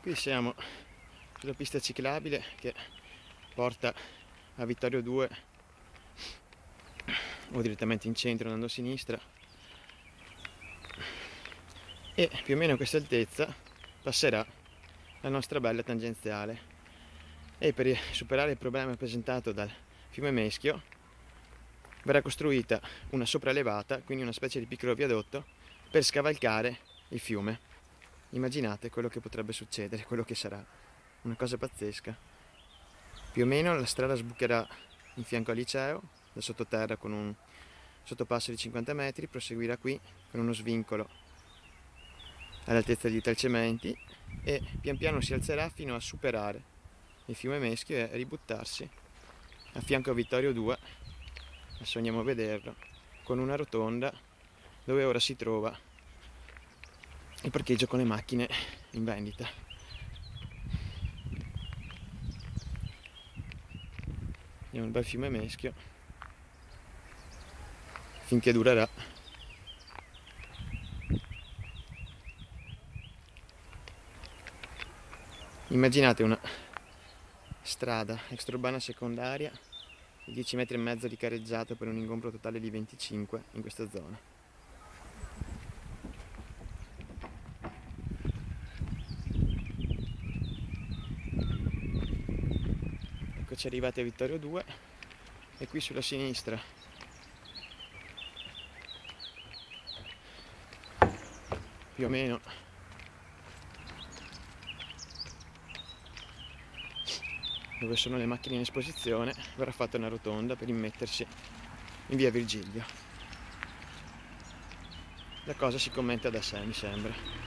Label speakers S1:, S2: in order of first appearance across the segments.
S1: Qui siamo sulla pista ciclabile che porta a Vittorio 2 o direttamente in centro andando a sinistra, e più o meno a questa altezza passerà la nostra bella tangenziale, e per superare il problema presentato dal fiume Meschio verrà costruita una sopraelevata, quindi una specie di piccolo viadotto per scavalcare il fiume. Immaginate quello che potrebbe succedere, quello che sarà una cosa pazzesca. Più o meno la strada sbucherà in fianco al liceo, da sottoterra con un sottopasso di 50 metri, proseguirà qui con uno svincolo all'altezza di Talcementi e pian piano si alzerà fino a superare il fiume Meschio e ributtarsi a fianco a Vittorio 2, sogniamo vederlo, con una rotonda dove ora si trova il parcheggio con le macchine in vendita. Vediamo il bel fiume Meschio finché durerà. Immaginate una strada extraurbana secondaria di 10 metri e mezzo di careggiato per un ingombro totale di 25 in questa zona. Eccoci arrivati a Vittorio 2 e qui sulla sinistra più o meno dove sono le macchine in esposizione verrà fatta una rotonda per immettersi in via Virgilio. La cosa si commenta da sé, mi sembra.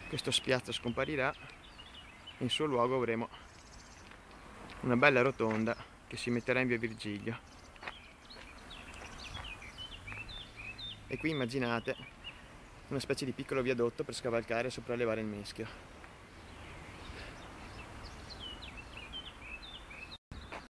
S1: Questo spiazzo scomparirà e in suo luogo avremo una bella rotonda che si metterà in via Virgilio. E qui immaginate una specie di piccolo viadotto per scavalcare e sopraelevare il Meschio.